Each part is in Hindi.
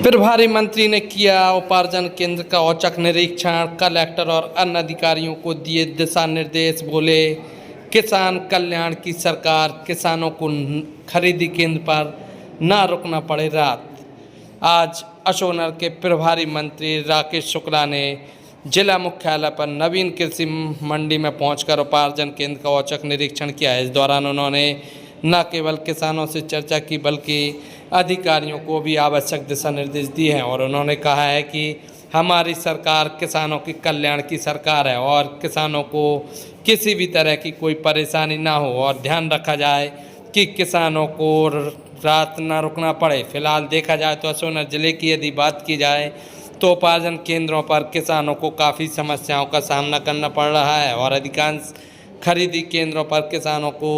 प्रभारी मंत्री ने किया उपार्जन केंद्र का औचक निरीक्षण। कलेक्टर और अन्य अधिकारियों को दिए दिशा निर्देश। बोले, किसान कल्याण की सरकार, किसानों को खरीदी केंद्र पर ना रुकना पड़े रात। आज अशोकनगर के प्रभारी मंत्री राकेश शुक्ला ने जिला मुख्यालय पर नवीन कृषि मंडी में पहुंचकर उपार्जन केंद्र का औचक निरीक्षण किया। इस दौरान उन्होंने न केवल किसानों से चर्चा की बल्कि अधिकारियों को भी आवश्यक दिशा निर्देश दिए हैं और उन्होंने कहा है कि हमारी सरकार किसानों के कल्याण की सरकार है और किसानों को किसी भी तरह की कोई परेशानी ना हो और ध्यान रखा जाए कि किसानों को रात ना रुकना पड़े। फिलहाल देखा जाए तो अशोकनगर जिले की यदि बात की जाए तो उपार्जन केंद्रों पर किसानों को काफ़ी समस्याओं का सामना करना पड़ रहा है और अधिकांश खरीदी केंद्रों पर किसानों को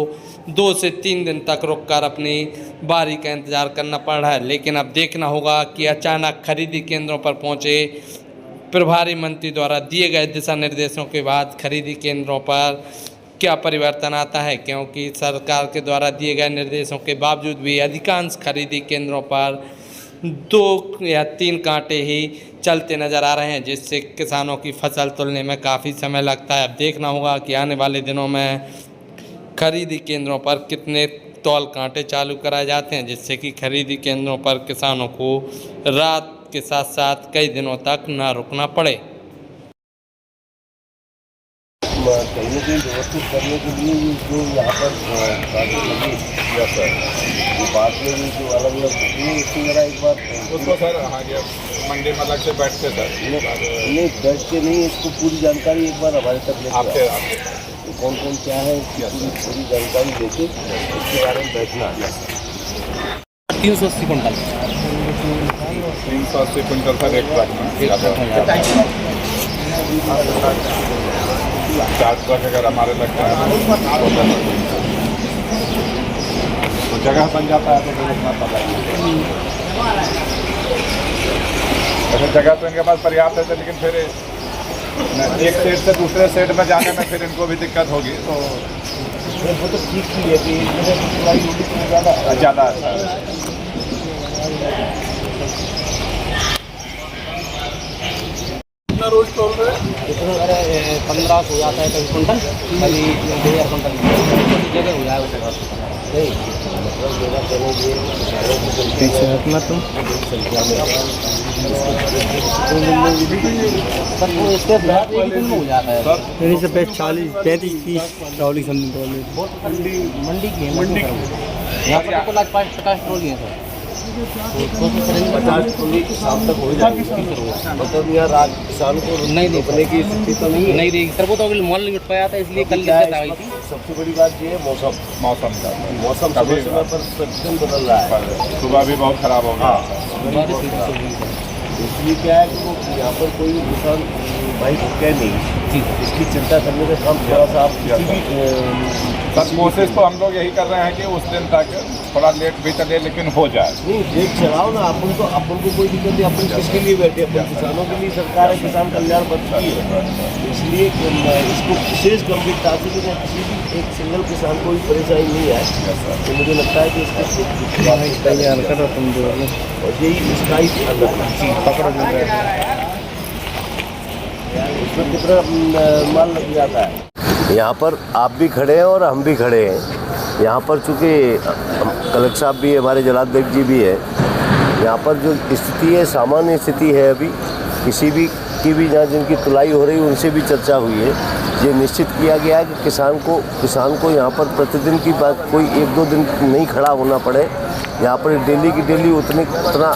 2 से 3 दिन तक रुककर अपनी बारी का इंतज़ार करना पड़ रहा है। लेकिन अब देखना होगा कि अचानक खरीदी केंद्रों पर पहुंचे प्रभारी मंत्री द्वारा दिए गए दिशा निर्देशों के बाद खरीदी केंद्रों पर क्या परिवर्तन आता है, क्योंकि सरकार के द्वारा दिए गए निर्देशों के बावजूद भी अधिकांश खरीदी केंद्रों पर 2 या 3 कांटे ही चलते नज़र आ रहे हैं, जिससे किसानों की फसल तोलने में काफ़ी समय लगता है। अब देखना होगा कि आने वाले दिनों में खरीदी केंद्रों पर कितने तौल कांटे चालू कराए जाते हैं, जिससे कि खरीदी केंद्रों पर किसानों को रात के साथ साथ कई दिनों तक ना रुकना पड़े। कहीं ना कहीं व्यवस्थित करने के लिए जो यहाँ पर बातें लगी या सर ये बात में भी जो अलग अलग इसकी मेरा एक बात उसको सर हाँ ये मंडी में अलग से बैठते सर नहीं बैठ के नहीं, इसको पूरी जानकारी एक बार हमारे तक लेकर आपके कौन कौन क्या है पूरी जानकारी लेके इसके बारे में बैठना। 380 कुंटल 380 कुंटल सर एक ट्रक में चार ट्रक अगर हमारे लगते हैं तो जगह बन जाता है तो इतना पता है। वैसे जगह तो इनके पास पर्याप्त है, लेकिन फिर एक सेट से दूसरे सेट में जाने में फिर इनको भी दिक्कत होगी। तो वो तो ठीक ही है कि ज़्यादा है। कितना रोज तोल रहे हैं? इतना 1500 हो जाता है कभी कुंटल, कभी 2000 कुंटल जगह हो जाएगा। पीछे हटना तुम सर वो इसके बाद एक दिन में हो जाता है सर। 40 35 30 ट्रॉली समथिंग मंडी की है, मंडी यहाँ पर कुल 50 ट्रॉली है सर। 50 ट्रॉली शाम तक हो जाएगी। मतलब यार आज किसान को नहीं रुकने की स्थिति तो नहीं है। नहीं रहेगी सर, वो तो अभी मॉल नहीं उठ पाया था, इसलिए कल दिक्कत आ गई थी। सबसे बड़ी बात ये है मौसम समय समय पर प्रतिदिन बदल रहा है। सुबह भी बहुत खराब होगा। इसलिए क्या है कि वो यहाँ पर कोई किसान भाई रुके नहीं, इसकी चिंता करने का काम थोड़ा सा आप सर कोशिश तो हम लोग यही कर रहे हैं कि उस दिन तक थोड़ा लेट भी चले लेकिन हो जाए। नहीं देख चलाओ ना, अपन को कोई दिक्कत नहीं। अपन किसके लिए बैठे, अपन किसानों के लिए सरकार है, किसान कल्याण बनती है। इसलिए इसको विशेष गंभीरता से किसी भी एक सिंगल किसान को भी परेशानी नहीं आए, तो मुझे लगता है कि इसका और यही इसका ही पकड़ उसमें कितना माल लग जाता है। यहाँ पर आप भी खड़े हैं और हम भी खड़े हैं। यहाँ पर चूँकि कलेक्टर साहब भी है, हमारे जलाध्यक्ष जी भी है। यहाँ पर जो स्थिति है सामान्य स्थिति है। अभी किसी भी की भी जहाँ जिनकी तुलाई हो रही है उनसे भी चर्चा हुई है। ये निश्चित किया गया है कि किसान को यहाँ पर प्रतिदिन की बात कोई 1-2 दिन नहीं खड़ा होना पड़े। यहाँ पर डेली की डेली उतना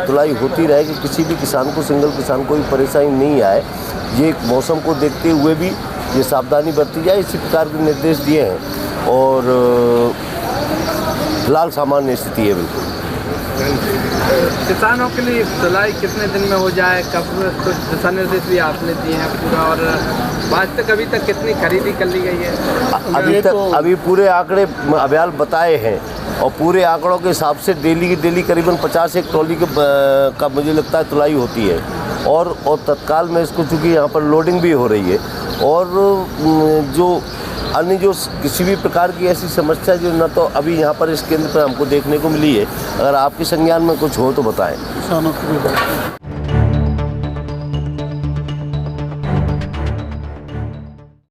तुलाई होती रहे कि किसी भी किसान को, सिंगल किसान को भी परेशानी नहीं आए। ये मौसम को देखते हुए भी ये सावधानी बरती जाए, इसी प्रकार के निर्देश दिए हैं और फिलहाल सामान्य स्थिति है बिल्कुल। किसानों के लिए तुलाई कितने दिन में हो जाए, कब कुछ दिशा निर्देश भी आपने दिए हैं पूरा, और आज तक अभी तक कितनी खरीदी कर ली गई है? अभी पूरे आंकड़े अभियान बताए हैं और पूरे आंकड़ों के हिसाब से डेली की डेली करीबन 50 ट्रॉली का मुझे लगता है तुलाई होती है और तत्काल में इसको चूँकि यहाँ पर लोडिंग भी हो रही है और जो अन्य जो किसी भी प्रकार की ऐसी समस्या जो न तो अभी यहाँ पर इस केंद्र पर हमको देखने को मिली है, अगर आपके संज्ञान में कुछ हो तो बताएं।